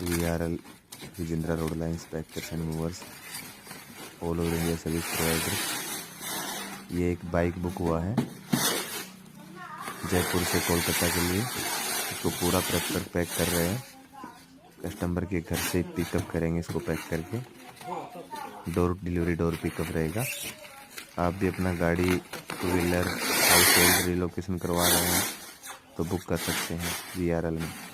VRL Vijendra road lines packers and movers all over India service provider. ये एक bike book हुआ है जयपुर से कोलकाता के लिए। इसको पूरा प्रॉपर पैक कर रहे हैं। कस्टमर के घर से पिकअप करेंगे इसको पैक करके। डोर डिलीवरी, डोर पिकअप रहेगा। आप भी अपना गाड़ी, two wheeler, house hold relocation करवा रहे हैं तो बुक कर सकते हैं VRL में।